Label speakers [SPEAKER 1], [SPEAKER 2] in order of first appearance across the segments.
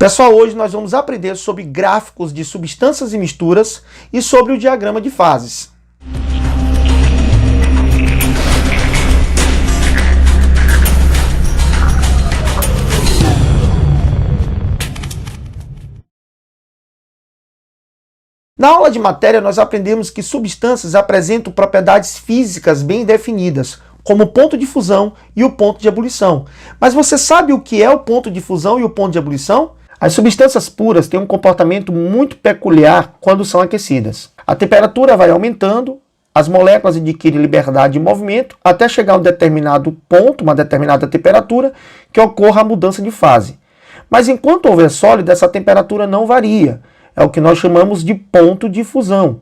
[SPEAKER 1] Pessoal, hoje nós vamos aprender sobre gráficos de substâncias e misturas e sobre o diagrama de fases. Na aula de matéria, nós aprendemos que substâncias apresentam propriedades físicas bem definidas, como o ponto de fusão e o ponto de ebulição. Mas você sabe o que é o ponto de fusão e o ponto de ebulição? As substâncias puras têm um comportamento muito peculiar quando são aquecidas. A temperatura vai aumentando, as moléculas adquirem liberdade de movimento até chegar a um determinado ponto, uma determinada temperatura, que ocorra a mudança de fase. Mas enquanto houver sólido, essa temperatura não varia. É o que nós chamamos de ponto de fusão.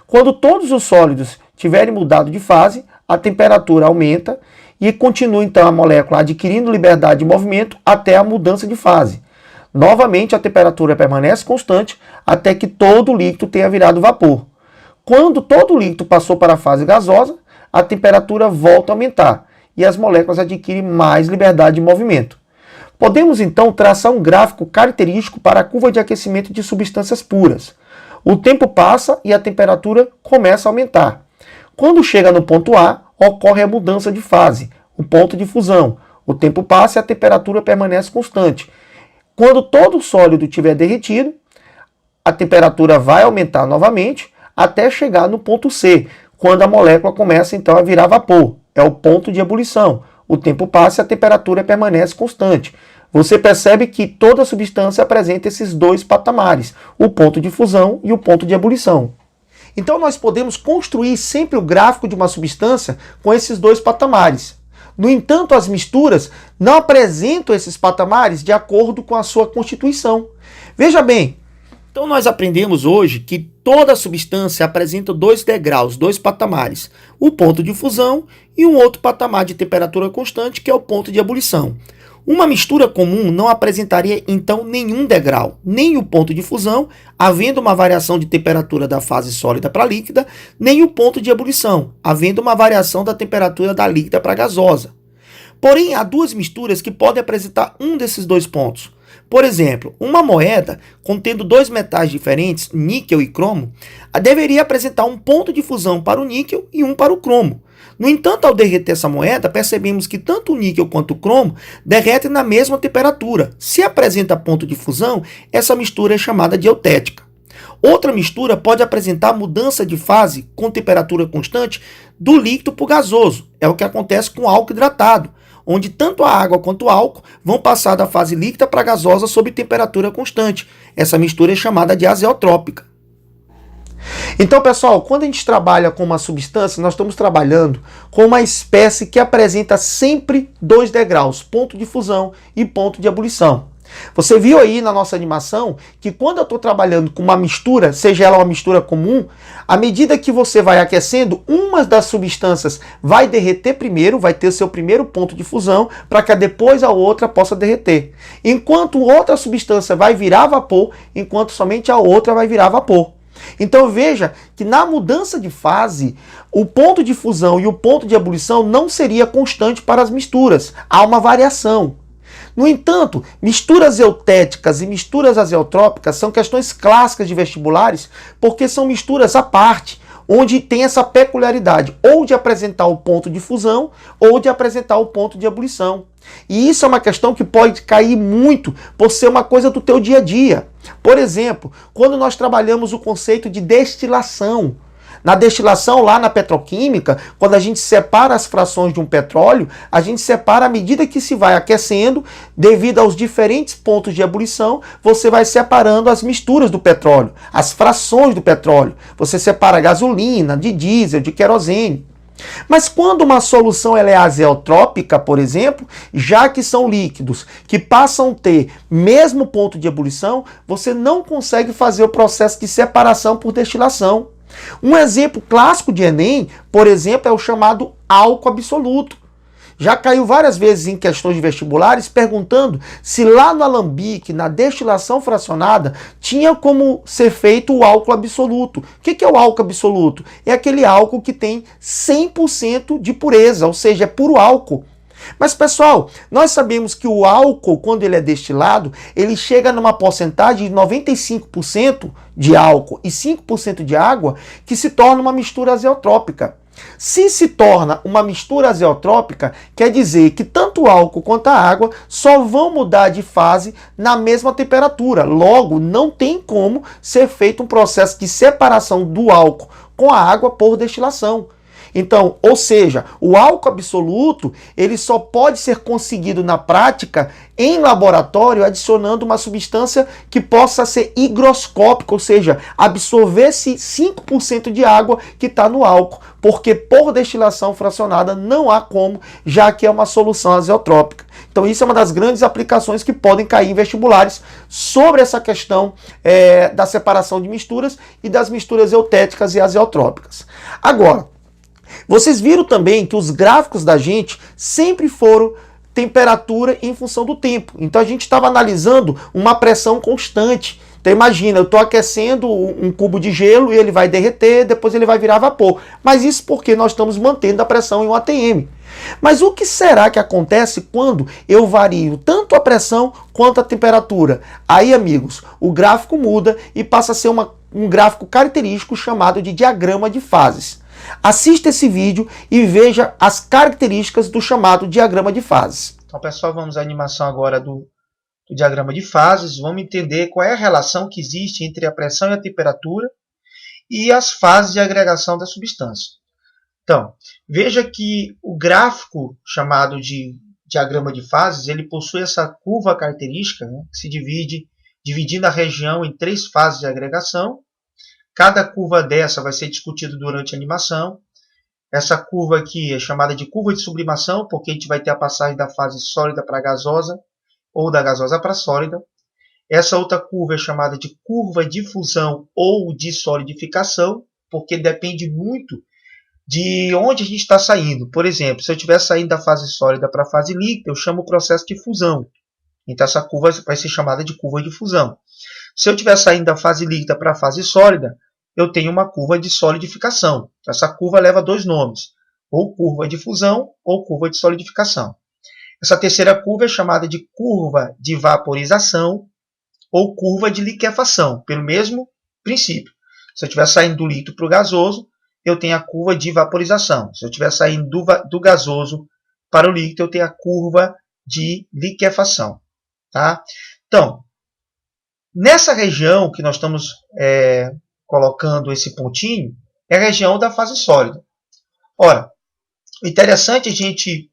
[SPEAKER 1] Quando todos os sólidos tiverem mudado de fase, a temperatura aumenta e continua então a molécula adquirindo liberdade de movimento até a mudança de fase. Novamente a temperatura permanece constante até que todo o líquido tenha virado vapor. Quando todo o líquido passou para a fase gasosa, a temperatura volta a aumentar e as moléculas adquirem mais liberdade de movimento. Podemos então traçar um gráfico característico para a curva de aquecimento de substâncias puras. O tempo passa e a temperatura começa a aumentar. Quando chega no ponto A, ocorre a mudança de fase, o ponto de fusão. O tempo passa e a temperatura permanece constante. Quando todo o sólido tiver derretido, a temperatura vai aumentar novamente até chegar no ponto C, quando a molécula começa então a virar vapor. É o ponto de ebulição. O tempo passa e a temperatura permanece constante. Você percebe que toda substância apresenta esses dois patamares, o ponto de fusão e o ponto de ebulição. Então nós podemos construir sempre o gráfico de uma substância com esses dois patamares. No entanto, as misturas não apresentam esses patamares de acordo com a sua constituição. Veja bem, então nós aprendemos hoje que toda substância apresenta dois degraus, dois patamares. O ponto de fusão e um outro patamar de temperatura constante, que é o ponto de ebulição. Uma mistura comum não apresentaria então nenhum degrau, nem o ponto de fusão, havendo uma variação de temperatura da fase sólida para líquida, nem o ponto de ebulição, havendo uma variação da temperatura da líquida para gasosa. Porém, há duas misturas que podem apresentar um desses dois pontos. Por exemplo, uma moeda contendo dois metais diferentes, níquel e cromo, deveria apresentar um ponto de fusão para o níquel e um para o cromo. No entanto, ao derreter essa moeda, percebemos que tanto o níquel quanto o cromo derretem na mesma temperatura. Se apresenta ponto de fusão, essa mistura é chamada de eutética. Outra mistura pode apresentar mudança de fase com temperatura constante do líquido para o gasoso. É o que acontece com o álcool hidratado, onde tanto a água quanto o álcool vão passar da fase líquida para a gasosa sob temperatura constante. Essa mistura é chamada de azeotrópica. Então, pessoal, quando a gente trabalha com uma substância, nós estamos trabalhando com uma espécie que apresenta sempre dois degraus, ponto de fusão e ponto de ebulição. Você viu aí na nossa animação que quando eu estou trabalhando com uma mistura, seja ela uma mistura comum, à medida que você vai aquecendo, uma das substâncias vai derreter primeiro, vai ter seu primeiro ponto de fusão, para que depois a outra possa derreter. Enquanto outra substância vai virar vapor, enquanto somente a outra vai virar vapor. Então veja que na mudança de fase, o ponto de fusão e o ponto de ebulição não seria constante para as misturas. Há uma variação. No entanto, misturas eutéticas e misturas azeotrópicas são questões clássicas de vestibulares porque são misturas à parte, onde tem essa peculiaridade ou de apresentar o ponto de fusão ou de apresentar o ponto de ebulição. E isso é uma questão que pode cair muito por ser uma coisa do teu dia a dia. Por exemplo, quando nós trabalhamos o conceito de destilação. Na destilação, lá na petroquímica, quando a gente separa as frações de um petróleo, a gente separa à medida que se vai aquecendo, devido aos diferentes pontos de ebulição, você vai separando as misturas do petróleo, as frações do petróleo. Você separa gasolina, de diesel, de querosene. Mas quando uma solução ela é azeotrópica, por exemplo, já que são líquidos que passam a ter mesmo ponto de ebulição, você não consegue fazer o processo de separação por destilação. Um exemplo clássico de Enem, por exemplo, é o chamado álcool absoluto. Já caiu várias vezes em questões de vestibulares perguntando se lá no alambique, na destilação fracionada, tinha como ser feito o álcool absoluto. O que é o álcool absoluto? É aquele álcool que tem 100% de pureza, ou seja, é puro álcool. Mas, pessoal, nós sabemos que o álcool, quando ele é destilado, ele chega numa porcentagem de 95% de álcool e 5% de água, que se torna uma mistura azeotrópica. Se torna uma mistura azeotrópica, quer dizer que tanto o álcool quanto a água só vão mudar de fase na mesma temperatura. Logo, não tem como ser feito um processo de separação do álcool com a água por destilação. Então, ou seja, o álcool absoluto, ele só pode ser conseguido na prática em laboratório adicionando uma substância que possa ser higroscópica, ou seja, absorver esse 5% de água que está no álcool, porque por destilação fracionada não há como, já que é uma solução azeotrópica. Então isso é uma das grandes aplicações que podem cair em vestibulares sobre essa questão da separação de misturas e das misturas eutéticas e azeotrópicas. Agora, vocês viram também que os gráficos da gente sempre foram temperatura em função do tempo. Então a gente estava analisando uma pressão constante. Então imagina, eu estou aquecendo um cubo de gelo e ele vai derreter, depois ele vai virar vapor. Mas isso porque nós estamos mantendo a pressão em um ATM. Mas o que será que acontece quando eu vario tanto a pressão quanto a temperatura? Aí, amigos, o gráfico muda e passa a ser um gráfico característico chamado de diagrama de fases. Assista esse vídeo e veja as características do chamado diagrama de fases.
[SPEAKER 2] Então, pessoal, vamos à animação agora do diagrama de fases. Vamos entender qual é a relação que existe entre a pressão e a temperatura e as fases de agregação da substância. Então, veja que o gráfico chamado de diagrama de fases, ele possui essa curva característica, né, que se dividindo a região em 3 fases de agregação. Cada curva dessa vai ser discutida durante a animação. Essa curva aqui é chamada de curva de sublimação, porque a gente vai ter a passagem da fase sólida para gasosa, ou da gasosa para sólida. Essa outra curva é chamada de curva de fusão ou de solidificação, porque depende muito de onde a gente está saindo. Por exemplo, se eu estiver saindo da fase sólida para a fase líquida, eu chamo o processo de fusão. Então essa curva vai ser chamada de curva de fusão. Se eu estiver saindo da fase líquida para a fase sólida, eu tenho uma curva de solidificação. Essa curva leva 2 nomes, ou curva de fusão ou curva de solidificação. Essa terceira curva é chamada de curva de vaporização ou curva de liquefação, pelo mesmo princípio. Se eu estiver saindo do líquido para o gasoso, eu tenho a curva de vaporização. Se eu estiver saindo do gasoso para o líquido, eu tenho a curva de liquefação. Tá? Então, nessa região que nós estamos colocando esse pontinho, é a região da fase sólida. Ora, o interessante é a gente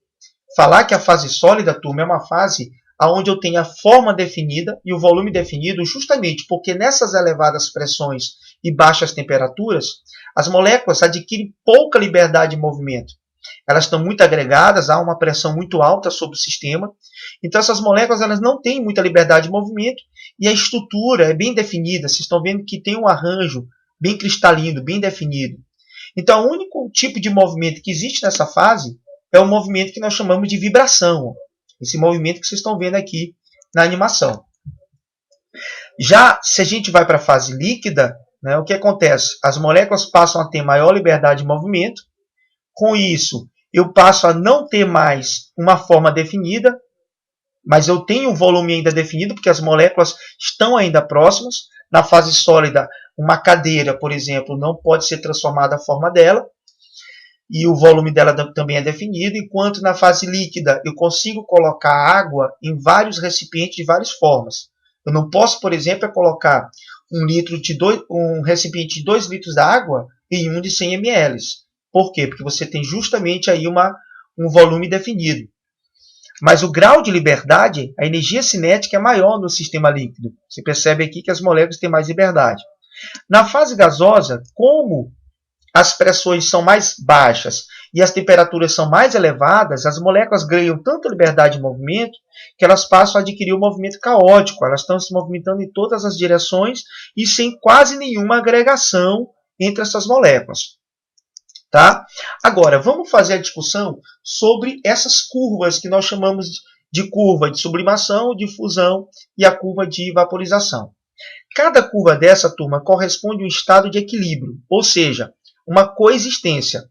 [SPEAKER 2] falar que a fase sólida, turma, é uma fase onde eu tenho a forma definida e o volume definido, justamente porque nessas elevadas pressões e baixas temperaturas, as moléculas adquirem pouca liberdade de movimento. Elas estão muito agregadas, há uma pressão muito alta sobre o sistema. Então essas moléculas elas não têm muita liberdade de movimento e a estrutura é bem definida. Vocês estão vendo que tem um arranjo bem cristalino, bem definido. Então o único tipo de movimento que existe nessa fase é o movimento que nós chamamos de vibração. Esse movimento que vocês estão vendo aqui na animação. Já se a gente vai para a fase líquida, né, o que acontece? As moléculas passam a ter maior liberdade de movimento. Com isso, eu passo a não ter mais uma forma definida, mas eu tenho um volume ainda definido, porque as moléculas estão ainda próximas. Na fase sólida, uma cadeira, por exemplo, não pode ser transformada a forma dela, e o volume dela também é definido, enquanto na fase líquida eu consigo colocar água em vários recipientes de várias formas. Eu não posso, por exemplo, colocar um recipiente de 2 litros de água em um de 100 ml. Por quê? Porque você tem justamente aí um volume definido. Mas o grau de liberdade, a energia cinética é maior no sistema líquido. Você percebe aqui que as moléculas têm mais liberdade. Na fase gasosa, como as pressões são mais baixas e as temperaturas são mais elevadas, as moléculas ganham tanta liberdade de movimento que elas passam a adquirir um movimento caótico. Elas estão se movimentando em todas as direções e sem quase nenhuma agregação entre essas moléculas. Tá? Agora, vamos fazer a discussão sobre essas curvas que nós chamamos de curva de sublimação, de fusão e a curva de vaporização. Cada curva dessa, turma, corresponde a um estado de equilíbrio, ou seja, uma coexistência.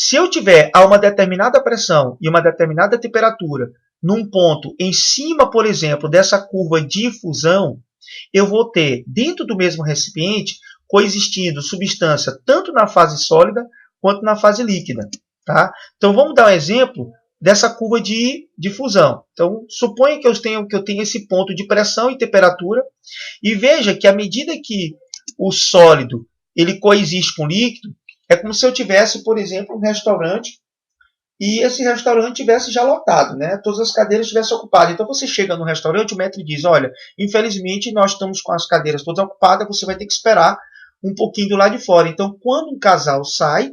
[SPEAKER 2] Se eu tiver a uma determinada pressão e uma determinada temperatura num ponto em cima, por exemplo, dessa curva de fusão, eu vou ter, dentro do mesmo recipiente, coexistindo substância tanto na fase sólida quanto na fase líquida. Tá? Então, vamos dar um exemplo dessa curva de fusão. Então, suponha que eu tenha esse ponto de pressão e temperatura, e veja que à medida que o sólido ele coexiste com o líquido, é como se eu tivesse, por exemplo, um restaurante e esse restaurante tivesse já lotado, né? Todas as cadeiras estivessem ocupadas. Então você chega no restaurante, o maître diz, olha, infelizmente nós estamos com as cadeiras todas ocupadas, você vai ter que esperar um pouquinho do lado de fora. Então quando um casal sai,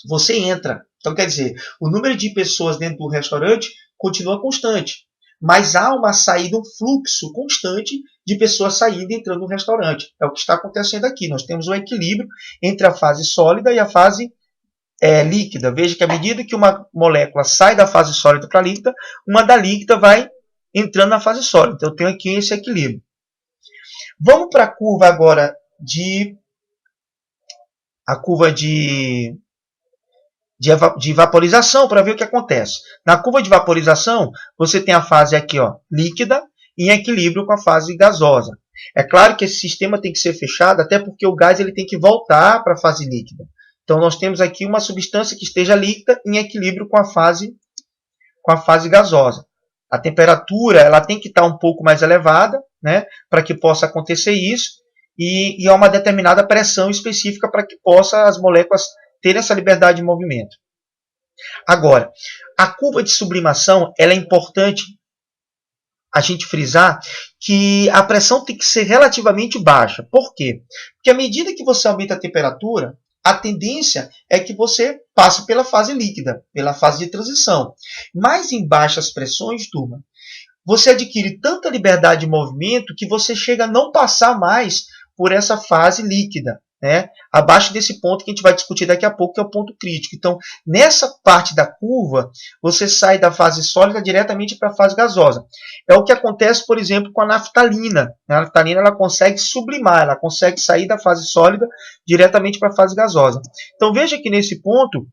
[SPEAKER 2] você entra. Então quer dizer, o número de pessoas dentro do restaurante continua constante, mas há uma saída, um fluxo constante de pessoas saindo e entrando no restaurante. É o que está acontecendo aqui. Nós temos um equilíbrio entre a fase sólida e a fase líquida. Veja que à medida que uma molécula sai da fase sólida para a líquida, uma da líquida vai entrando na fase sólida. Então eu tenho aqui esse equilíbrio. Vamos para a curva agora de vaporização para ver o que acontece. Na curva de vaporização, você tem a fase aqui, ó, líquida, em equilíbrio com a fase gasosa. É claro que esse sistema tem que ser fechado, até porque o gás ele tem que voltar para a fase líquida. Então, nós temos aqui uma substância que esteja líquida em equilíbrio com a fase gasosa. A temperatura ela tem que estar um pouco mais elevada, né, para que possa acontecer isso, e há uma determinada pressão específica para que possa as moléculas terem essa liberdade de movimento. Agora, a curva de sublimação ela é importante a gente frisar que a pressão tem que ser relativamente baixa. Por quê? Porque à medida que você aumenta a temperatura, a tendência é que você passe pela fase líquida, pela fase de transição. Mas em baixas pressões, turma, você adquire tanta liberdade de movimento que você chega a não passar mais por essa fase líquida, né? Abaixo desse ponto que a gente vai discutir daqui a pouco, que é o ponto crítico. Então, nessa parte da curva, você sai da fase sólida diretamente para a fase gasosa. É o que acontece, por exemplo, com a naftalina. A naftalina ela consegue sublimar, ela consegue sair da fase sólida diretamente para a fase gasosa. Então, veja que nesse ponto,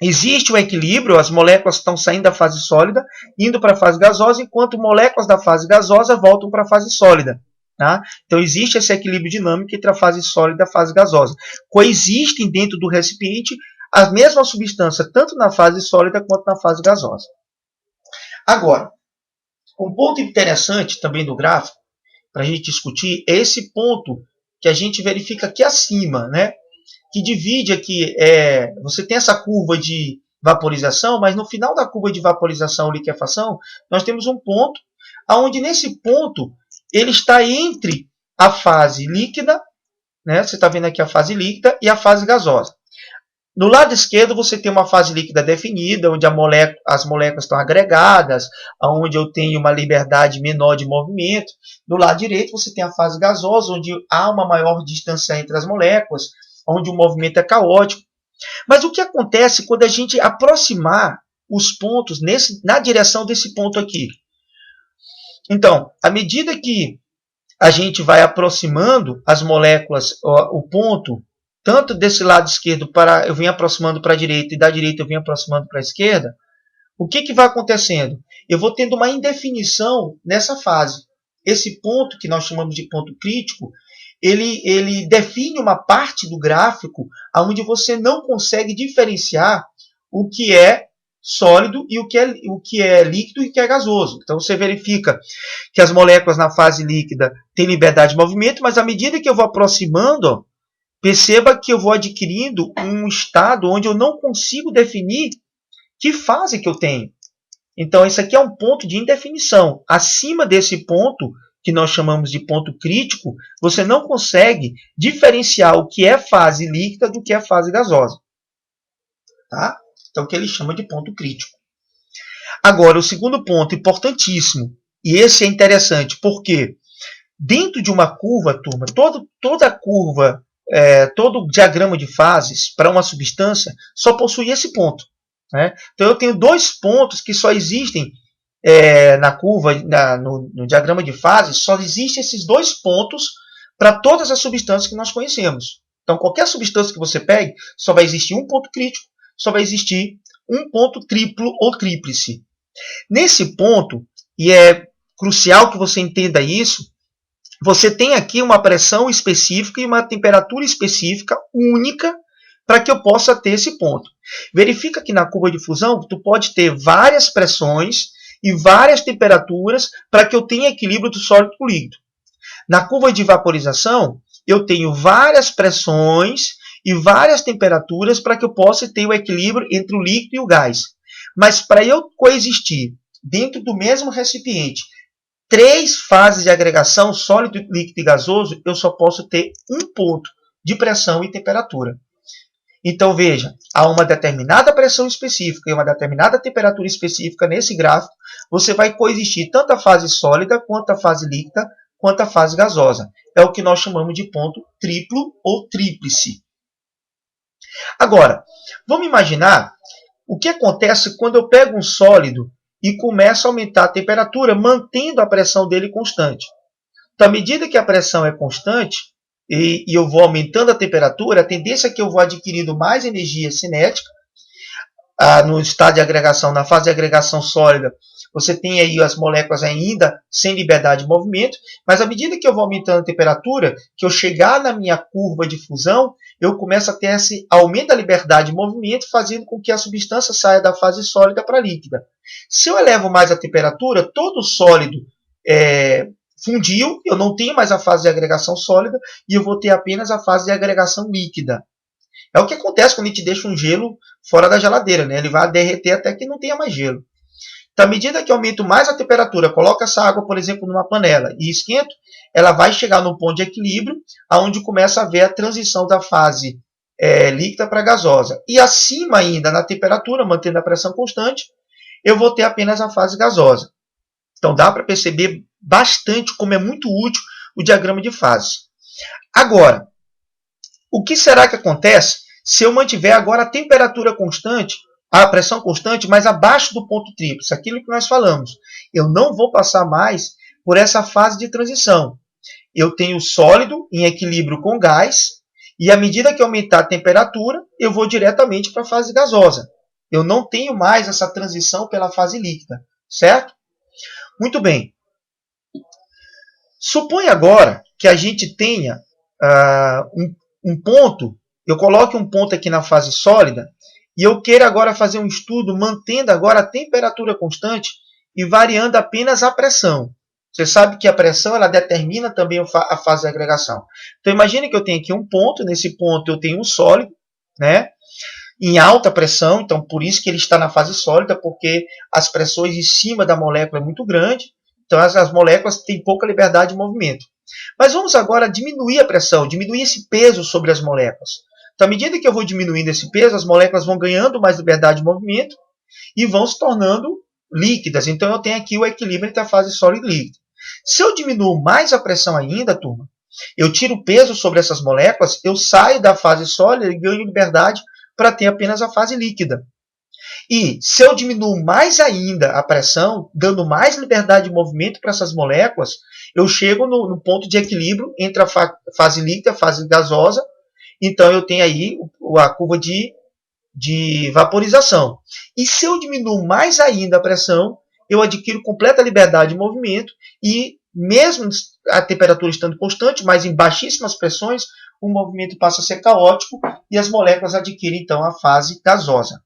[SPEAKER 2] existe um equilíbrio, as moléculas estão saindo da fase sólida, indo para a fase gasosa, enquanto moléculas da fase gasosa voltam para a fase sólida. Tá? Então, existe esse equilíbrio dinâmico entre a fase sólida e a fase gasosa. Coexistem dentro do recipiente a mesma substância, tanto na fase sólida quanto na fase gasosa. Agora, um ponto interessante também do gráfico, para a gente discutir, é esse ponto que a gente verifica aqui acima, né? Que divide aqui, você tem essa curva de vaporização, mas no final da curva de vaporização ou liquefação, nós temos um ponto, onde nesse ponto, ele está entre a fase líquida, né? Você está vendo aqui a fase líquida e a fase gasosa. No lado esquerdo, você tem uma fase líquida definida, onde as moléculas estão agregadas, onde eu tenho uma liberdade menor de movimento. Do lado direito, você tem a fase gasosa, onde há uma maior distância entre as moléculas, onde o movimento é caótico. Mas o que acontece quando a gente aproximar os pontos na direção desse ponto aqui? Então, à medida que a gente vai aproximando as moléculas, o ponto, tanto desse lado esquerdo, eu venho aproximando para a direita, e da direita eu venho aproximando para a esquerda, o que vai acontecendo? Eu vou tendo uma indefinição nessa fase. Esse ponto, que nós chamamos de ponto crítico, ele define uma parte do gráfico onde você não consegue diferenciar o que é sólido e o que é líquido e o que é gasoso. Então você verifica que as moléculas na fase líquida têm liberdade de movimento, mas à medida que eu vou aproximando, perceba que eu vou adquirindo um estado onde eu não consigo definir que fase que eu tenho. Então esse aqui é um ponto de indefinição. Acima desse ponto, que nós chamamos de ponto crítico, você não consegue diferenciar o que é fase líquida do que é fase gasosa. Tá? Então, o que ele chama de ponto crítico. Agora, o segundo ponto importantíssimo, e esse é interessante, porque dentro de uma curva, turma, toda curva, todo diagrama de fases para uma substância só possui esse ponto. Né? Então, eu tenho dois pontos que só existem na curva, no diagrama de fases, só existem esses dois pontos para todas as substâncias que nós conhecemos. Então, qualquer substância que você pegue, só vai existir um ponto crítico só vai existir um ponto triplo ou tríplice. Nesse ponto, e é crucial que você entenda isso, você tem aqui uma pressão específica e uma temperatura específica única para que eu possa ter esse ponto. Verifica que na curva de fusão, tu pode ter várias pressões e várias temperaturas para que eu tenha equilíbrio do sólido com o líquido. Na curva de vaporização, eu tenho várias pressões e várias temperaturas para que eu possa ter o equilíbrio entre o líquido e o gás. Mas para eu coexistir dentro do mesmo recipiente 3 fases de agregação, sólido, líquido e gasoso, eu só posso ter um ponto de pressão e temperatura. Então, veja, há uma determinada pressão específica e uma determinada temperatura específica nesse gráfico, você vai coexistir tanto a fase sólida, quanto a fase líquida, quanto a fase gasosa. É o que nós chamamos de ponto triplo ou tríplice. Agora, vamos imaginar o que acontece quando eu pego um sólido e começo a aumentar a temperatura, mantendo a pressão dele constante. Então, à medida que a pressão é constante, e eu vou aumentando a temperatura, a tendência é que eu vou adquirindo mais energia cinética. No estado de agregação, na fase de agregação sólida, você tem aí as moléculas ainda sem liberdade de movimento, mas à medida que eu vou aumentando a temperatura, que eu chegar na minha curva de fusão, eu começo a ter esse aumento da liberdade de movimento, fazendo com que a substância saia da fase sólida para a líquida. Se eu elevo mais a temperatura, todo o sólido fundiu, eu não tenho mais a fase de agregação sólida e eu vou ter apenas a fase de agregação líquida. É o que acontece quando a gente deixa um gelo fora da geladeira, né? Ele vai derreter até que não tenha mais gelo. Então, à medida que eu aumento mais a temperatura, coloco essa água, por exemplo, numa panela e esquento, ela vai chegar num ponto de equilíbrio, onde começa a haver a transição da fase líquida para gasosa. E acima ainda, na temperatura, mantendo a pressão constante, eu vou ter apenas a fase gasosa. Então, dá para perceber bastante como é muito útil o diagrama de fases. Agora, o que será que acontece se eu mantiver agora a temperatura constante, a pressão constante, mas abaixo do ponto tríplice? Aquilo que nós falamos. Eu não vou passar mais por essa fase de transição. Eu tenho sólido em equilíbrio com gás, e à medida que aumentar a temperatura, eu vou diretamente para a fase gasosa. Eu não tenho mais essa transição pela fase líquida, certo? Muito bem. Suponha agora que a gente tenha um ponto, eu coloque um ponto aqui na fase sólida, e eu queira agora fazer um estudo mantendo agora a temperatura constante e variando apenas a pressão. Você sabe que a pressão ela determina também a fase de agregação. Então imagine que eu tenho aqui um ponto, nesse ponto eu tenho um sólido, né, em alta pressão, então por isso que ele está na fase sólida, porque as pressões em cima da molécula é muito grande, então as moléculas têm pouca liberdade de movimento. Mas vamos agora diminuir a pressão, diminuir esse peso sobre as moléculas. Então, à medida que eu vou diminuindo esse peso, as moléculas vão ganhando mais liberdade de movimento e vão se tornando líquidas. Então, eu tenho aqui o equilíbrio entre a fase sólida e líquida. Se eu diminuo mais a pressão ainda, turma, eu tiro o peso sobre essas moléculas, eu saio da fase sólida e ganho liberdade para ter apenas a fase líquida. E se eu diminuo mais ainda a pressão, dando mais liberdade de movimento para essas moléculas, eu chego no ponto de equilíbrio entre a fase líquida e a fase gasosa. Então, eu tenho aí a curva de vaporização. E se eu diminuo mais ainda a pressão, eu adquiro completa liberdade de movimento e, mesmo a temperatura estando constante, mas em baixíssimas pressões, o movimento passa a ser caótico e as moléculas adquirem, então, a fase gasosa.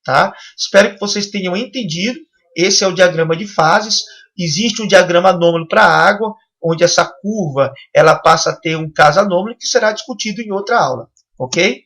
[SPEAKER 2] Tá? Espero que vocês tenham entendido. Esse é o diagrama de fases. Existe um diagrama anômalo para a água, onde essa curva ela passa a ter um caso anômalo que será discutido em outra aula. Ok?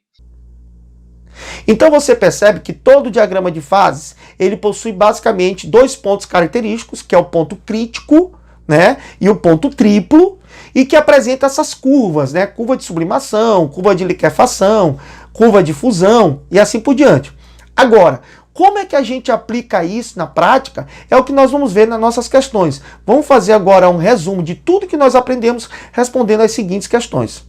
[SPEAKER 1] Então você percebe que todo diagrama de fases ele possui basicamente 2 pontos característicos, que é o ponto crítico, né, e o ponto triplo, e que apresenta essas curvas, né, curva de sublimação, curva de liquefação, curva de fusão e assim por diante. Agora, como é que a gente aplica isso na prática? É o que nós vamos ver nas nossas questões. Vamos fazer agora um resumo de tudo que nós aprendemos respondendo às seguintes questões.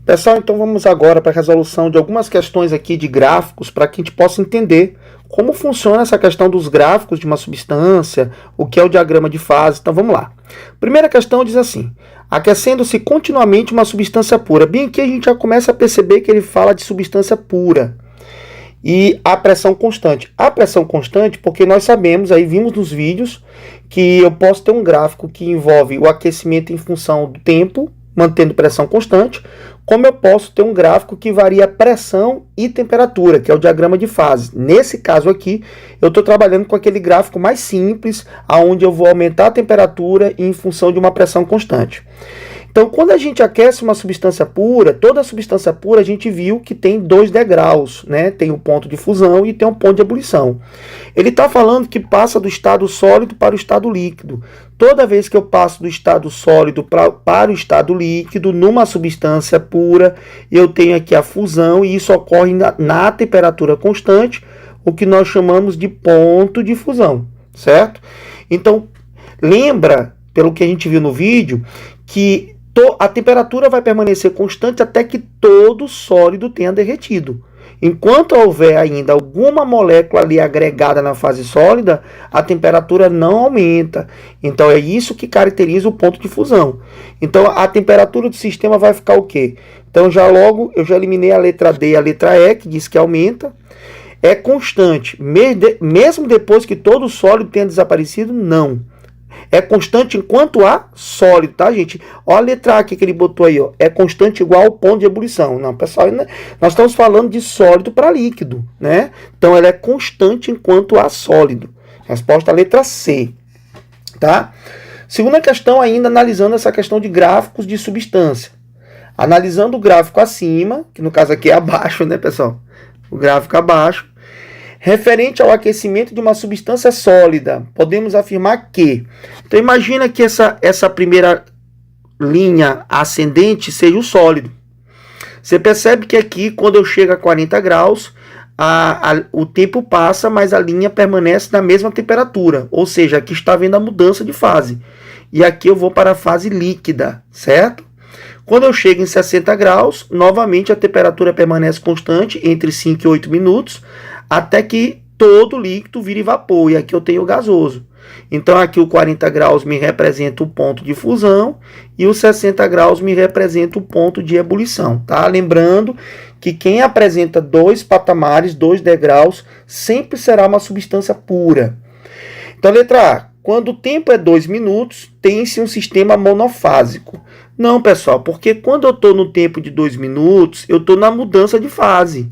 [SPEAKER 1] Pessoal, então vamos agora para a resolução de algumas questões aqui de gráficos para que a gente possa entender como funciona essa questão dos gráficos de uma substância, o que é o diagrama de fase. Então vamos lá. Primeira questão diz assim: aquecendo-se continuamente uma substância pura. Bem aqui a gente já começa a perceber que ele fala de substância pura. e a pressão constante. A pressão constante, porque nós sabemos, aí vimos nos vídeos, que eu posso ter um gráfico que envolve o aquecimento em função do tempo, mantendo pressão constante, como eu posso ter um gráfico que varia pressão e temperatura, que é o diagrama de fases. Nesse caso aqui, eu estou trabalhando com aquele gráfico mais simples, onde eu vou aumentar a temperatura em função de uma pressão constante. Então, quando a gente aquece uma substância pura, toda substância pura a gente viu que tem 2 degraus, né? Tem o ponto de fusão e tem o ponto de ebulição. Ele está falando que passa do estado sólido para o estado líquido. Toda vez que eu passo do estado sólido para o estado líquido, numa substância pura, eu tenho aqui a fusão e isso ocorre na temperatura constante, o que nós chamamos de ponto de fusão, certo? Então, lembra, pelo que a gente viu no vídeo, que a temperatura vai permanecer constante até que todo sólido tenha derretido. Enquanto houver ainda alguma molécula ali agregada na fase sólida, a temperatura não aumenta. Então é isso que caracteriza o ponto de fusão. Então a temperatura do sistema vai ficar o quê? Então eu já eliminei a letra D e a letra E, que diz que aumenta. É constante, mesmo depois que todo o sólido tenha desaparecido? Não. É constante enquanto há sólido, tá, gente? Olha a letra A aqui que ele botou aí, ó. É constante igual ao ponto de ebulição. Não, pessoal, nós estamos falando de sólido para líquido, né? Então, ela é constante enquanto há sólido. Resposta à letra C, tá? Segunda questão, ainda analisando essa questão de gráficos de substância. Analisando o gráfico acima, que no caso aqui é abaixo, né, pessoal? O gráfico abaixo. Referente ao aquecimento de uma substância sólida, podemos afirmar que... Então, imagina que essa primeira linha ascendente seja o sólido. Você percebe que aqui, quando eu chego a 40 graus, o tempo passa, mas a linha permanece na mesma temperatura. Ou seja, aqui está havendo a mudança de fase. E aqui eu vou para a fase líquida, certo? Quando eu chego em 60 graus, novamente a temperatura permanece constante entre 5 e 8 minutos, até que todo líquido vire vapor, e aqui eu tenho o gasoso. Então aqui o 40 graus me representa o ponto de fusão e o 60 graus me representa o ponto de ebulição, tá? Lembrando que quem apresenta 2 patamares, 2 degraus, sempre será uma substância pura. Então letra A, quando o tempo é 2 minutos, tem-se um sistema monofásico. Não, pessoal, porque quando eu estou no tempo de 2 minutos, eu estou na mudança de fase.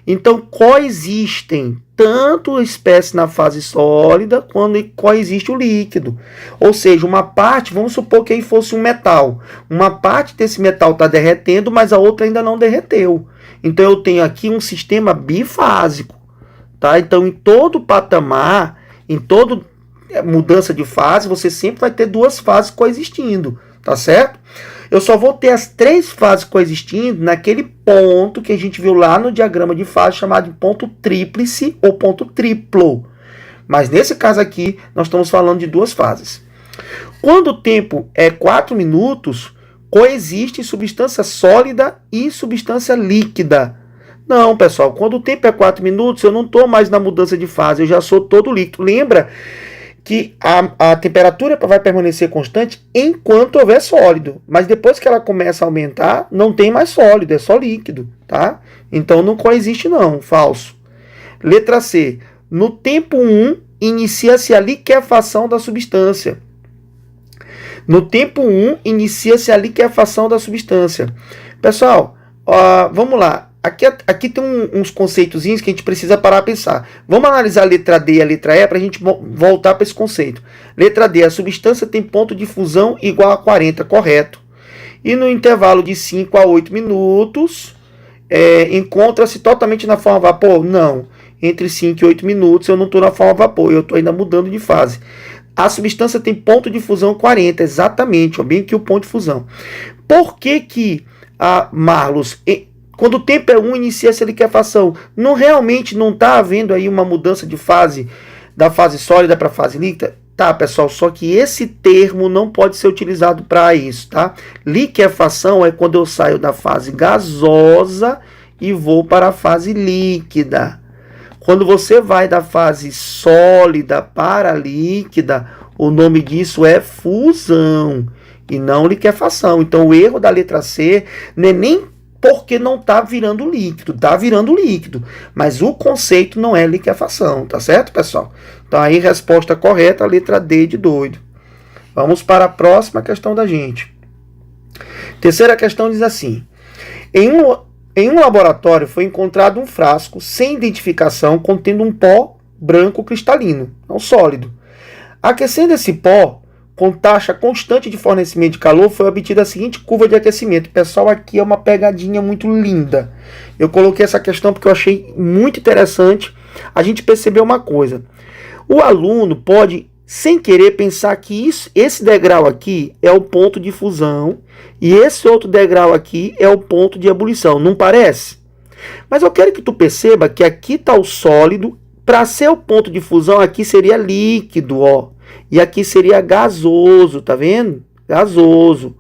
[SPEAKER 1] Então, coexistem tanto a espécie na fase sólida, quando coexiste o líquido. Ou seja, uma parte, vamos supor que aí fosse um metal. Uma parte desse metal está derretendo, mas a outra ainda não derreteu. Então, eu tenho aqui um sistema bifásico. Tá? Então, em todo patamar, em toda mudança de fase, você sempre vai ter 2 fases coexistindo. Tá certo? Eu só vou ter as 3 fases coexistindo naquele ponto que a gente viu lá no diagrama de fase, chamado de ponto tríplice ou ponto triplo. Mas nesse caso aqui, nós estamos falando de 2 fases. Quando o tempo é 4 minutos, coexiste substância sólida e substância líquida. Não, pessoal, quando o tempo é 4 minutos, eu não estou mais na mudança de fase, eu já sou todo líquido. Lembra que a temperatura vai permanecer constante enquanto houver sólido. Mas depois que ela começa a aumentar, não tem mais sólido, é só líquido, tá? Então não coexiste não, falso. Letra C. No tempo 1, inicia-se a liquefação da substância. No tempo 1, inicia-se a liquefação da substância. Pessoal, vamos lá. Aqui tem uns conceitozinhos que a gente precisa parar a pensar. Vamos analisar a letra D e a letra E para a gente voltar para esse conceito. Letra D, a substância tem ponto de fusão igual a 40, correto. E no intervalo de 5 a 8 minutos, encontra-se totalmente na forma vapor? Não. Entre 5 e 8 minutos eu não estou na forma vapor, eu estou ainda mudando de fase. A substância tem ponto de fusão 40, exatamente, bem aqui o ponto de fusão. Por que Marlos... Quando o tempo é 1, inicia-se a liquefação. Realmente não está havendo aí uma mudança de fase, da fase sólida para a fase líquida? Tá, pessoal, só que esse termo não pode ser utilizado para isso, tá? Liquefação é quando eu saio da fase gasosa e vou para a fase líquida. Quando você vai da fase sólida para a líquida, o nome disso é fusão e não liquefação. Então, o erro da letra C não é nem porque não está virando líquido. Está virando líquido, mas o conceito não é liquefação, tá certo, pessoal? Então aí, resposta correta, a letra D de doido. Vamos para a próxima questão da gente. Terceira questão diz assim: em um laboratório foi encontrado um frasco sem identificação contendo um pó branco cristalino, um sólido. Aquecendo esse pó com taxa constante de fornecimento de calor, foi obtida a seguinte curva de aquecimento. Pessoal, aqui é uma pegadinha muito linda. Eu coloquei essa questão porque eu achei muito interessante a gente perceber uma coisa. O aluno pode, sem querer, pensar que esse degrau aqui é o ponto de fusão e esse outro degrau aqui é o ponto de ebulição. Não parece? Mas eu quero que tu perceba que aqui está o sólido. Para ser o ponto de fusão, aqui seria líquido, ó. E aqui seria gasoso, tá vendo? Gasoso.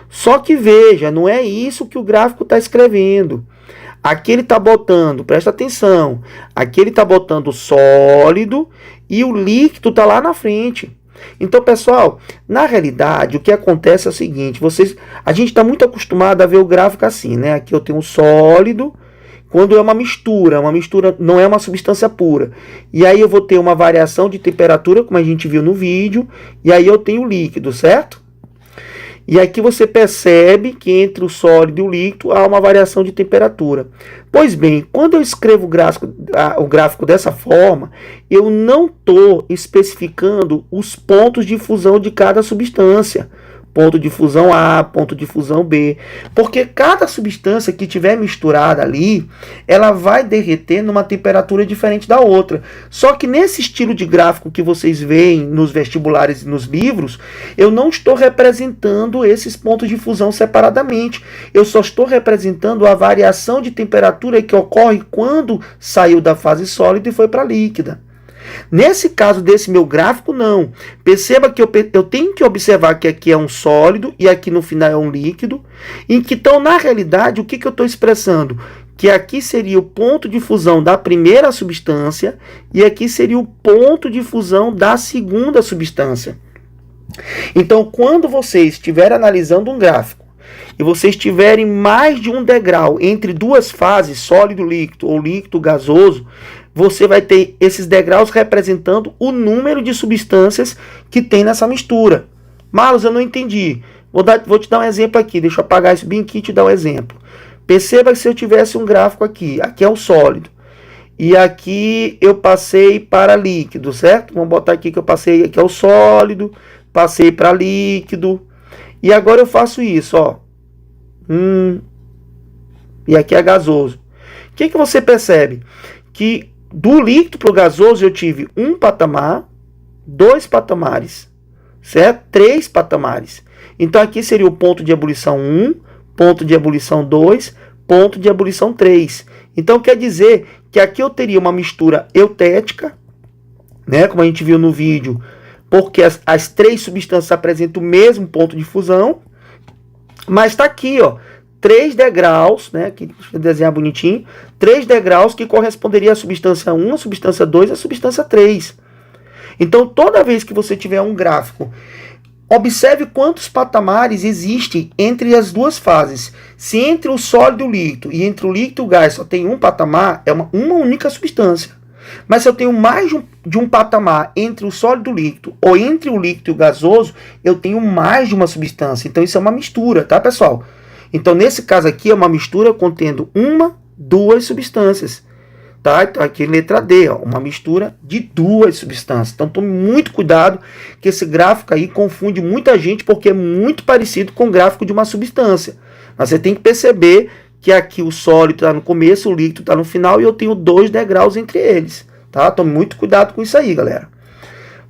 [SPEAKER 1] Só que veja, não é isso que o gráfico está escrevendo. Aqui ele está botando, presta atenção, aqui ele está botando sólido e o líquido está lá na frente. Então, pessoal, na realidade, o que acontece é o seguinte, a gente está muito acostumado a ver o gráfico assim, né? Aqui eu tenho um sólido, quando é uma mistura não é uma substância pura. E aí eu vou ter uma variação de temperatura, como a gente viu no vídeo, e aí eu tenho o líquido, certo? E aqui você percebe que entre o sólido e o líquido há uma variação de temperatura. Pois bem, quando eu escrevo o gráfico dessa forma, eu não estou especificando os pontos de fusão de cada substância. Ponto de fusão A, ponto de fusão B, porque cada substância que tiver misturada ali, ela vai derreter numa temperatura diferente da outra. Só que nesse estilo de gráfico que vocês veem nos vestibulares e nos livros, eu não estou representando esses pontos de fusão separadamente. Eu só estou representando a variação de temperatura que ocorre quando saiu da fase sólida e foi para a líquida. Nesse caso desse meu gráfico, não. Perceba que eu tenho que observar que aqui é um sólido e aqui no final é um líquido. Então, na realidade, o que eu estou expressando? Que aqui seria o ponto de fusão da primeira substância e aqui seria o ponto de fusão da segunda substância. Então, quando vocês estiverem analisando um gráfico e vocês tiverem mais de um degrau entre duas fases, sólido líquido ou líquido gasoso, você vai ter esses degraus representando o número de substâncias que tem nessa mistura. Marlos, eu não entendi. Vou te dar um exemplo aqui. Deixa eu apagar isso bem aqui e te dar um exemplo. Perceba que se eu tivesse um gráfico aqui é o sólido. E aqui eu passei para líquido, certo? Vamos botar aqui que eu passei, aqui é o sólido, passei para líquido. E agora eu faço isso, ó. E aqui é gasoso. O que você percebe? Que do líquido para o gasoso eu tive um patamar, dois patamares, certo? Três patamares. Então aqui seria o ponto de ebulição 1, ponto de ebulição 2, ponto de ebulição 3. Então quer dizer que aqui eu teria uma mistura eutética, né? Como a gente viu no vídeo, porque as três substâncias apresentam o mesmo ponto de fusão, mas está aqui, ó. 3 degraus, né? Aqui, deixa eu desenhar bonitinho. 3 degraus que corresponderia à substância 1, à substância 2 e à substância 3. Então, toda vez que você tiver um gráfico, observe quantos patamares existem entre as duas fases. Se entre o sólido e o líquido e entre o líquido e o gás só tem um patamar, é uma única substância. Mas se eu tenho mais de um patamar entre o sólido e o líquido ou entre o líquido e o gasoso, eu tenho mais de uma substância. Então, isso é uma mistura, tá, pessoal? Então, nesse caso aqui, é uma mistura contendo duas substâncias. Tá? Então, aqui letra D, ó, uma mistura de duas substâncias. Então, tome muito cuidado, que esse gráfico aí confunde muita gente, porque é muito parecido com o gráfico de uma substância. Mas você tem que perceber que aqui o sólido está no começo, o líquido está no final, e eu tenho 2 degraus entre eles. Tá? Tome muito cuidado com isso aí, galera.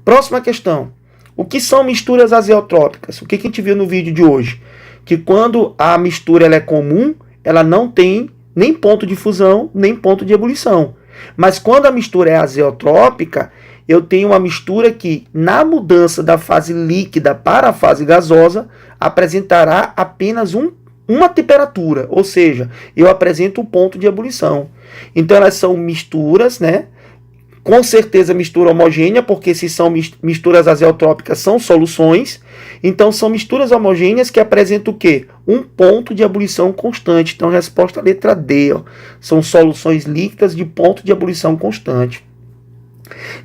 [SPEAKER 1] Próxima questão. O que são misturas azeotrópicas? O que a gente viu no vídeo de hoje? Que quando a mistura ela é comum, ela não tem nem ponto de fusão, nem ponto de ebulição. Mas quando a mistura é azeotrópica, eu tenho uma mistura que, na mudança da fase líquida para a fase gasosa, apresentará apenas uma temperatura, ou seja, eu apresento um ponto de ebulição. Então elas são misturas, né, Com certeza mistura homogênea, porque se são misturas azeotrópicas são soluções. Então são misturas homogêneas que apresentam o quê? Um ponto de ebulição constante. Então resposta letra D. Ó. São soluções líquidas de ponto de ebulição constante.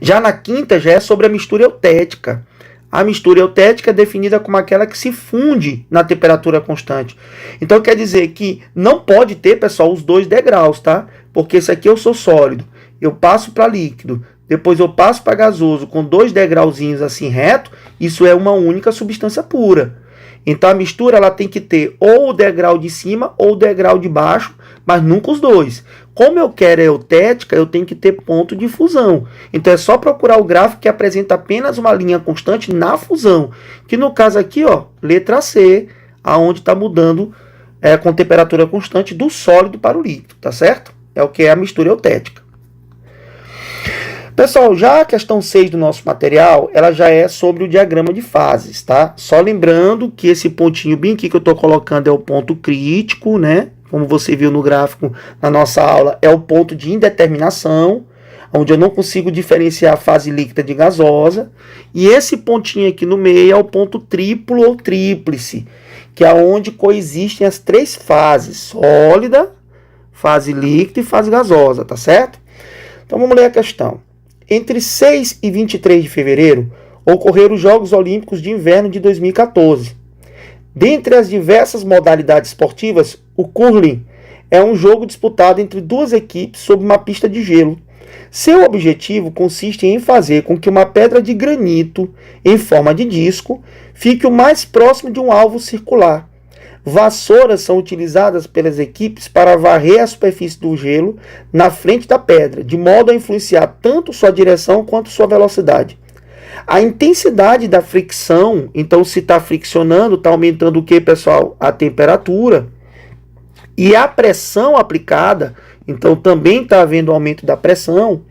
[SPEAKER 1] Já na quinta já é sobre a mistura eutética. A mistura eutética é definida como aquela que se funde na temperatura constante. Então quer dizer que não pode ter, pessoal, os dois degraus, tá? Porque esse aqui eu sou sólido, eu passo para líquido, depois eu passo para gasoso com 2 degrauzinhos assim reto, isso é uma única substância pura. Então a mistura ela tem que ter ou o degrau de cima ou o degrau de baixo, mas nunca os dois. Como eu quero a eutética, eu tenho que ter ponto de fusão. Então é só procurar o gráfico que apresenta apenas uma linha constante na fusão. Que no caso aqui, ó, letra C, aonde está mudando com temperatura constante do sólido para o líquido, tá certo? É o que é a mistura eutética. Pessoal, já a questão 6 do nosso material, ela já é sobre o diagrama de fases, tá? Só lembrando que esse pontinho bem aqui que eu estou colocando é o ponto crítico, né? Como você viu no gráfico na nossa aula, é o ponto de indeterminação, onde eu não consigo diferenciar a fase líquida de gasosa. E esse pontinho aqui no meio é o ponto triplo ou tríplice, que é onde coexistem as 3 fases, sólida, fase líquida e fase gasosa, tá certo? Então vamos ler a questão. Entre 6 e 23 de fevereiro, ocorreram os Jogos Olímpicos de Inverno de 2014. Dentre as diversas modalidades esportivas, o curling é um jogo disputado entre 2 equipes sob uma pista de gelo. Seu objetivo consiste em fazer com que uma pedra de granito, em forma de disco, fique o mais próximo de um alvo circular. Vassouras são utilizadas pelas equipes para varrer a superfície do gelo na frente da pedra, de modo a influenciar tanto sua direção quanto sua velocidade. A intensidade da fricção, então se está friccionando, está aumentando o que, pessoal? A temperatura. E a pressão aplicada, então também está havendo aumento da pressão.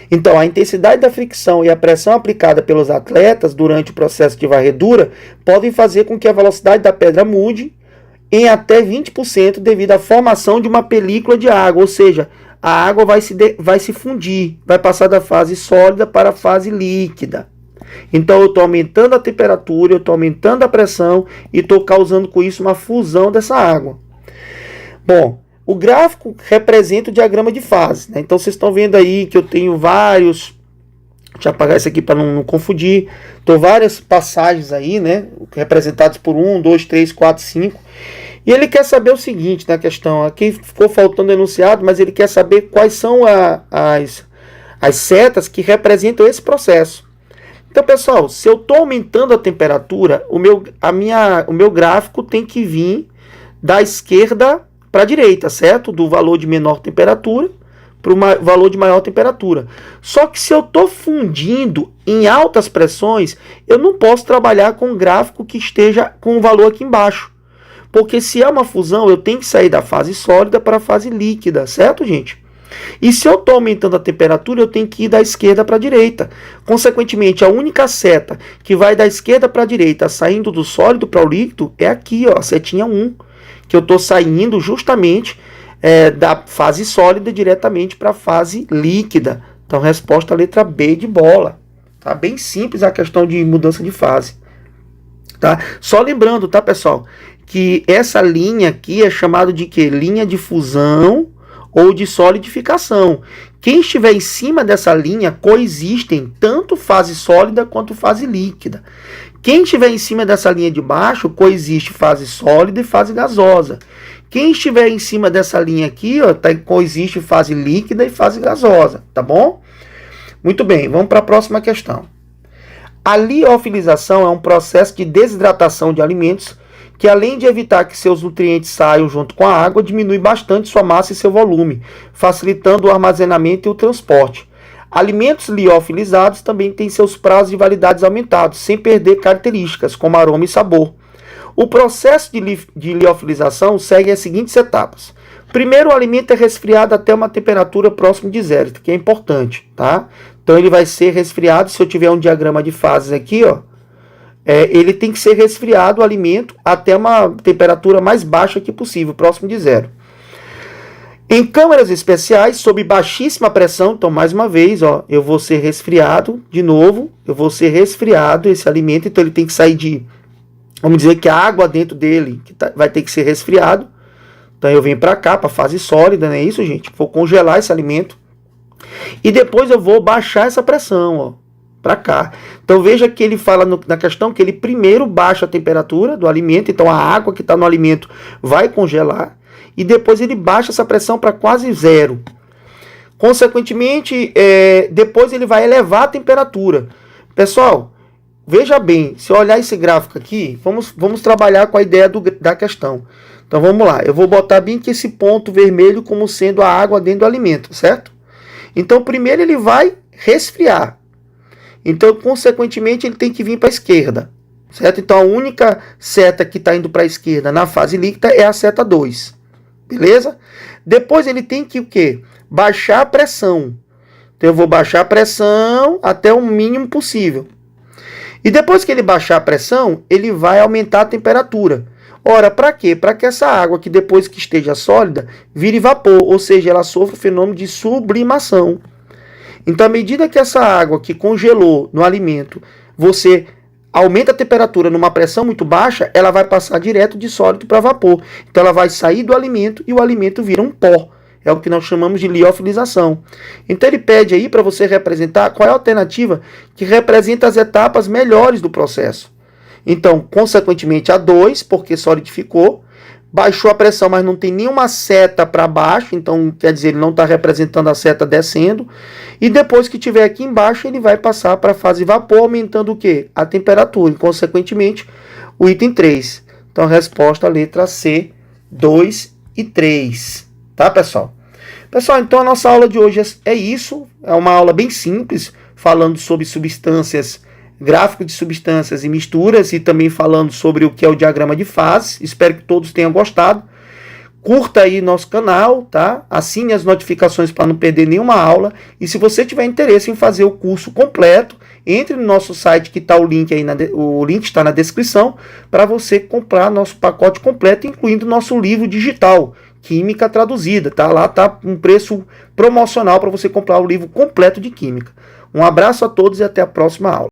[SPEAKER 1] Então a intensidade da fricção e a pressão aplicada pelos atletas durante o processo de varredura podem fazer com que a velocidade da pedra mude em até 20% devido à formação de uma película de água, ou seja, a água vai se fundir, vai passar da fase sólida para a fase líquida. Então eu estou aumentando a temperatura, eu estou aumentando a pressão e estou causando com isso uma fusão dessa água. Bom, o gráfico representa o diagrama de fases, né? Então vocês estão vendo aí que eu tenho vários... Deixa eu apagar isso aqui para não confundir. Estou várias passagens aí, né? Representadas por 1, 2, 3, 4, 5. E ele quer saber o seguinte na questão. Aqui ficou faltando enunciado, mas ele quer saber quais são as setas que representam esse processo. Então, pessoal, se eu estou aumentando a temperatura, o meu gráfico tem que vir da esquerda para a direita, certo? Do valor de menor temperatura para o valor de maior temperatura. Só que se eu estou fundindo em altas pressões, eu não posso trabalhar com um gráfico que esteja com o valor aqui embaixo. Porque se é uma fusão, eu tenho que sair da fase sólida para a fase líquida, certo, gente? E se eu estou aumentando a temperatura, eu tenho que ir da esquerda para a direita. Consequentemente, a única seta que vai da esquerda para a direita, saindo do sólido para o líquido, é aqui, ó, a setinha 1. Que eu estou saindo justamente da fase sólida diretamente para a fase líquida. Então, resposta letra B de bola. Tá bem simples a questão de mudança de fase. Tá? Só lembrando, tá, pessoal, que essa linha aqui é chamada de quê? Linha de fusão ou de solidificação. Quem estiver em cima dessa linha coexistem tanto fase sólida quanto fase líquida. Quem estiver em cima dessa linha de baixo coexiste fase sólida e fase gasosa. Quem estiver em cima dessa linha aqui, ó, coexiste fase líquida e fase gasosa, tá bom? Muito bem, vamos para a próxima questão. A liofilização é um processo de desidratação de alimentos que, além de evitar que seus nutrientes saiam junto com a água, diminui bastante sua massa e seu volume, facilitando o armazenamento e o transporte. Alimentos liofilizados também têm seus prazos de validade aumentados, sem perder características, como aroma e sabor. O processo de liofilização segue as seguintes etapas. Primeiro, o alimento é resfriado até uma temperatura próxima de zero, que é importante, tá? Então ele vai ser resfriado, se eu tiver um diagrama de fases aqui, ó, ele tem que ser resfriado o alimento até uma temperatura mais baixa que possível, próximo de zero. Em câmaras especiais, sob baixíssima pressão, então mais uma vez, ó, eu vou ser resfriado de novo, eu vou ser resfriado esse alimento, então ele tem que sair de, vamos dizer que a água dentro dele vai ter que ser resfriado. Então eu venho para cá, para a fase sólida, não é isso, gente? Vou congelar esse alimento e depois eu vou baixar essa pressão, ó, para cá. Então veja que ele fala na questão que ele primeiro baixa a temperatura do alimento, então a água que está no alimento vai congelar e depois ele baixa essa pressão para quase zero. Consequentemente, depois ele vai elevar a temperatura. Pessoal, veja bem, se eu olhar esse gráfico aqui, vamos trabalhar com a ideia da questão. Então vamos lá, eu vou botar bem que esse ponto vermelho como sendo a água dentro do alimento, certo? Então primeiro ele vai resfriar. Então, consequentemente, ele tem que vir para a esquerda, certo? Então a única seta que está indo para a esquerda na fase líquida é a seta 2, beleza? Depois ele tem que o quê? Baixar a pressão. Então eu vou baixar a pressão até o mínimo possível. E depois que ele baixar a pressão, ele vai aumentar a temperatura. Ora, para quê? Para que essa água, que depois que esteja sólida, vire vapor, ou seja, ela sofre o fenômeno de sublimação. Então, à medida que essa água que congelou no alimento, você aumenta a temperatura numa pressão muito baixa, ela vai passar direto de sólido para vapor. Então, ela vai sair do alimento e o alimento vira um pó. É o que nós chamamos de liofilização. Então, ele pede aí para você representar qual é a alternativa que representa as etapas melhores do processo. Então, consequentemente, a 2, porque solidificou, baixou a pressão, mas não tem nenhuma seta para baixo, então quer dizer, ele não está representando a seta descendo. E depois que tiver aqui embaixo, ele vai passar para a fase vapor, aumentando o quê? A temperatura, e consequentemente, o item 3. Então, a resposta, a letra C, 2 e 3. Tá, pessoal? Pessoal, então a nossa aula de hoje é isso. É uma aula bem simples, falando sobre substâncias, gráfico de substâncias e misturas, e também falando sobre o que é o diagrama de fases. Espero que todos tenham gostado. Curta aí nosso canal, tá? Assine as notificações para não perder nenhuma aula. E se você tiver interesse em fazer o curso completo, entre no nosso site, que está o link aí, o link está na descrição, para você comprar nosso pacote completo, incluindo nosso livro digital, Química Traduzida, tá? Lá tá um preço promocional para você comprar o livro completo de Química. Um abraço a todos e até a próxima aula.